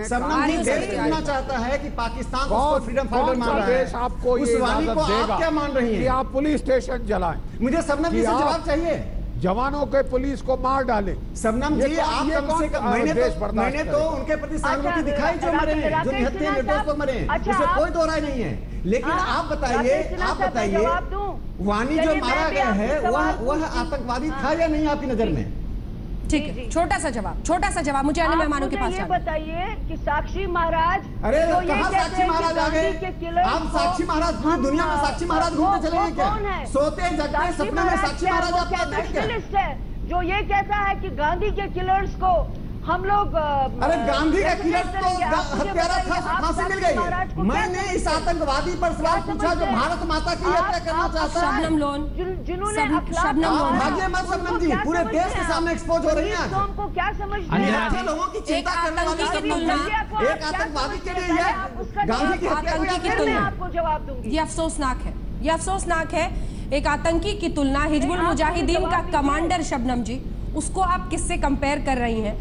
सबनम जी देश सुनना चाहता है कि पाकिस्तान उसको फ्रीडम फाइटर मान रहा है, आपको उस वाली को आप क्या मान रही हैं? आप पुलिस स्टेशन जलाएं। मुझे सबनम जी से जवाब चाहिए। जवानों के पुलिस को मार डाले। सबनम जी, आप कम से कम मैंने तो उनके प्रति सहानुभूति दिखाई, जो मरे हैं, जो निहत्थे निर्दोष लोग मरे हैं, उसमें कोई दो राय नहीं है। लेकिन आप बताइए वानी जो मारा गया है वह आतंकवादी था या नहीं आपकी नजर में? ठीक है, छोटा सा जवाब मुझे अन्य मेहमानों के पास ये बताइए कि साक्षी महाराज, अरे कहाँ साक्षी महाराज आ गए? आप साक्षी महाराज पूरी दुनिया में साक्षी महाराज घूमते चलेंगे क्या? सोते जगते सपने में साक्षी महाराज आपको देखते हैं? जो ये कहता है कि गांधी के किलर्स को हम लोग, अरे गांधी का किलर्स तो हत्यारा था, फांसी मिल गई। मैंने इस आतंकवादी पर सवाल पूछा जो भारत माता की हत्या करना चाहता है। शबनम लोन, जिन्होंने भाग्य मत सबनम जी, पूरे देश के सामने एक्सपोज हो रही है। तो हमको क्या समझ लोगों की चिंता करने वाली एक आतंकवादी के लिए गांधी की हत्या की तुलना, आपको जवाब दूंगी। ये अफसोसनाक है। एक आतंकी की तुलना हिजबुल मुजाहिदीन का कमांडर शबनम जी, उसको आप किससे कंपेयर कर रही हैं?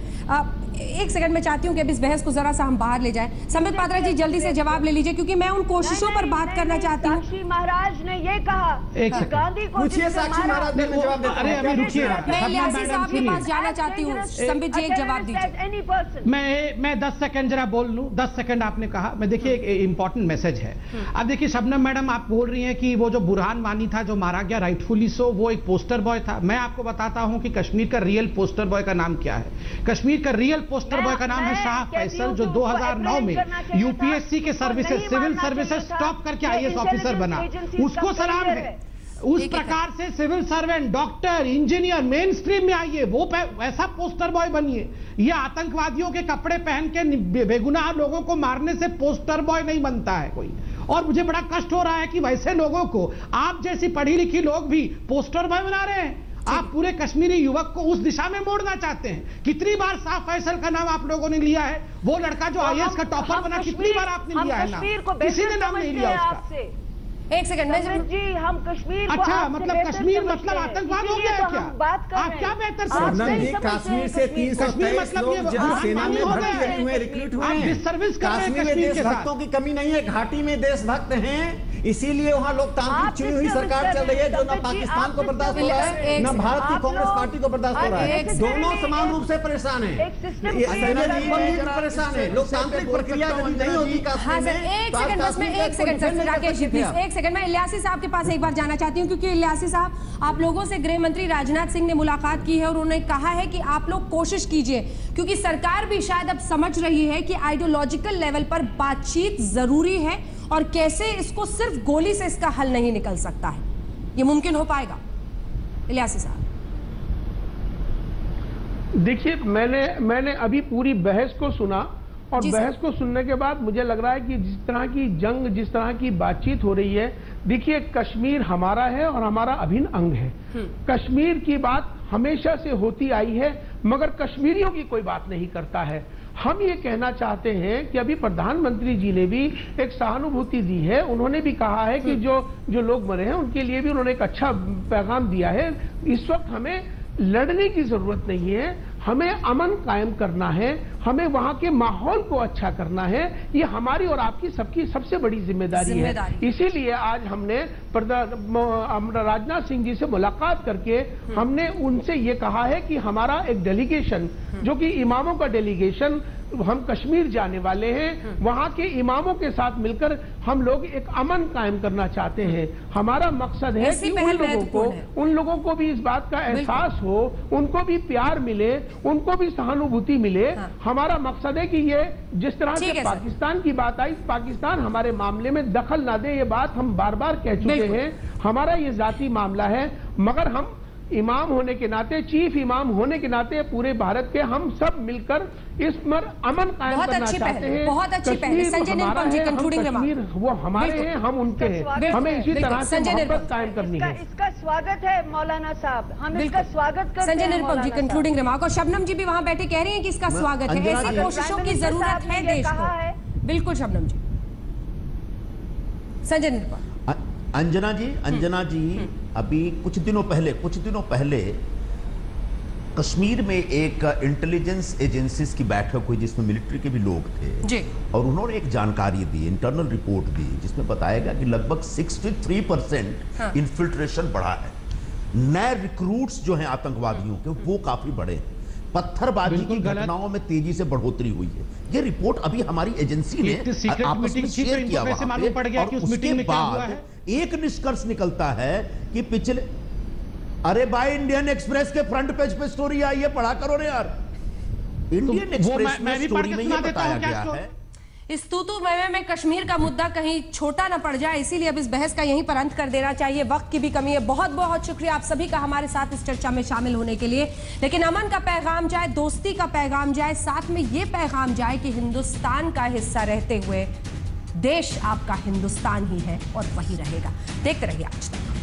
एक सेकंड में चाहती हूं कि अब इस बहस को जरा सा हम बाहर ले जाएं। संबित पात्रा जी, जल्दी से जवाब ले लीजिए, क्योंकि मैं उन कोशिशों पर बात करना चाहती हूँ। साक्षी महाराज ने ये कहा कि गांधी को पूछिए, साक्षी महाराज ने जवाब दिया। अरे अभी रुकिए, मैं लियासी साहब के पास जाना चाहती हूँ। संबित जी, एक जवाब दीजिए। मैं 10 सेकंड जरा बोल लूं। 10 सेकंड आपने कहा, मैं देखिए एक इंपॉर्टेंट मैसेज है। अब देखिए शबनम मैडम, आप बोल रही हैं कि वो जो बुरहान वानी था जो मारा गया, राइटफुली सो, वो एक पोस्टर बॉय था। मैं आपको बताता हूं कि कश्मीर का रियल पोस्टर बॉय का नाम क्या है। कश्मीर का रियल पोस्टर बॉय का नाम है शाह फैसल, जो 2009 में यूपीएससी के सर्विसेज, सिविल सर्विसेज टॉप करके आईएएस ऑफिसर बना। उसको सलाम है। उस प्रकार से civil servant, doctor, engineer mainstream में आइए, वो ऐसा पोस्टर बॉय बनिए। ये आतंकवादियों के कपड़े पहन के बेगुनाह लोगों को मारने से पोस्टर बॉय नहीं बनता है कोई। और मुझे बड़ा कष्ट हो रहा है कि वैसे लोगों को आप जैसी पढ़ी लिखी लोग भी पोस्टर बॉय बना रहे हैं। आप पूरे कश्मीरी युवक को उस दिशा में मोड़ना चाहते हैं। कितनी बार साफ फैसल का नाम आप लोगों ने लिया है? वो लड़का जो आईएएस का टॉपर बना, कितनी बार आपने लिया है नाम? किसी ने नाम नहीं लिया उसका। एक सेकंड जी, हम कश्मीर को अच्छा, मतलब कश्मीर मतलब आतंकवाद हो गया क्या? बात कर आप क्या बेहतर समझते हैं? कश्मीर से 323 मतलब लोग जहां सेना में भर्ती हुए, रिक्रूट हुए हैं। सर्विस कर रहे हैं कश्मीर में देशभक्तों की कमी नहीं है, घाटी में देशभक्त हैं, इसीलिए वहां लोकतांत्रिक चुनी हुई सरकार चल रही है, जो न पाकिस्तान को बर्दाश्त हो रहा है न भारत की कांग्रेस पार्टी को बर्दाश्त हो रहा है। दोनों समान रूप से परेशान है, परेशान है। लोकतांत्रिक प्रक्रिया यदि नहीं होगी एक सेकंड, मैं इलियासी साहब के पास एक बार जाना चाहती हूं, क्योंकि इलियासी साहब, आप लोगों से गृह मंत्री राजनाथ सिंह ने मुलाकात की है और उन्होंने कहा है कि आप लोग कोशिश कीजिए, क्योंकि सरकार भी शायद अब समझ रही है कि आइडियोलॉजिकल लेवल पर बातचीत जरूरी है और कैसे इसको सिर्फ गोली से इसका हल नहीं निकल सकता है। ये मुमकिन हो पाएगा? इलियासी साहब देखिए, मैंने अभी पूरी बहस को सुना और बहस को सुनने के बाद मुझे लग रहा है कि जिस तरह की जंग, जिस तरह की बातचीत हो रही है, देखिए कश्मीर हमारा है और हमारा अभिन्न अंग है। कश्मीर की बात हमेशा से होती आई है, मगर कश्मीरियों की कोई बात नहीं करता है। हम ये कहना चाहते हैं कि अभी प्रधानमंत्री जी ने भी एक सहानुभूति दी है। उन्होंने भी कहा है कि जो लोग मरे हैं उनके लिए भी उन्होंने एक अच्छा पैगाम दिया है। इस वक्त हमें लड़ने की जरूरत नहीं है, हमें अमन कायम करना है, हमें वहां के माहौल को अच्छा करना है। ये हमारी और आपकी सबकी सबसे बड़ी जिम्मेदारी है। इसीलिए आज हमने राजनाथ सिंह जी से मुलाकात करके हमने उनसे ये कहा है कि हमारा एक डेलीगेशन, जो कि इमामों का डेलीगेशन, हम कश्मीर जाने वाले हैं। वहां के इमामों के साथ मिलकर हम लोग एक अमन कायम करना चाहते हैं। हमारा मकसद है कि उन लोगों को भी इस बात का एहसास हो, उनको भी प्यार मिले, उनको भी सहानुभूति मिले। हमारा मकसद है कि ये जिस तरह से पाकिस्तान की बात आई, पाकिस्तान हमारे मामले में दखल ना दे। ये बात हम बार बार कह चुके हैं। हमारा ये जाती मामला है, मगर हम इमाम होने के नाते, चीफ इमाम होने के नाते पूरे भारत के हम सब मिलकर इस पर अमन कायम करना चाहते हैं। बहुत अच्छी पहल। संजय निरुपम जी, कंक्लूडिंग रिमार्क। वो हमारे हैं, हम उनके हैं, हमें इसी तरह से मोहब्बत कायम करनी है। इसका स्वागत है मौलाना साहब, हम इसका स्वागत करते हैं। संजय निरुपम जी, कंक्लूडिंग रिमार्क। और शबनम जी भी वहां बैठे कह रही हैं कि इसका स्वागत है। ऐसी कोशिशों की जरूरत है देश को। बिल्कुल शबनम जी। संजय निरुपम। अंजना जी, अभी कुछ दिनों पहले कश्मीर में एक इंटेलिजेंस एजेंसीज की बैठक हुई जिसमें मिलिट्री के भी लोग थे जी। और उन्होंने एक जानकारी दी, इंटरनल रिपोर्ट दी, जिसमें बताया गया कि लगभग 63% इन्फिल्ट्रेशन बढ़ा है। नए रिक्रूट्स जो हैं आतंकवादियों के, वो काफी बढ़े हैं। पत्थरबाजी की घटनाओं में तेजी से बढ़ोतरी हुई है। ये रिपोर्ट अभी हमारी एजेंसी ने आपस में शेयर किया वहां पे, और उसके बाद एक निष्कर्ष निकलता है कि पिछले, अरे भाई, इंडियन एक्सप्रेस के फ्रंट पेज पे स्टोरी आई है, पढ़ा करो रे यार। इंडियन एक्सप्रेस में स्टोरी में ये बताया गया है। इस तू में कश्मीर का मुद्दा कहीं छोटा ना पड़ जाए, इसीलिए अब इस बहस का यहीं पर अंत कर देना चाहिए। वक्त की भी कमी है। बहुत बहुत शुक्रिया आप सभी का हमारे साथ इस चर्चा में शामिल होने के लिए। लेकिन अमन का पैगाम जाए, दोस्ती का पैगाम जाए, साथ में ये पैगाम जाए कि हिंदुस्तान का हिस्सा रहते हुए देश आपका हिंदुस्तान ही है और वही रहेगा। देखते रहिए आज तक।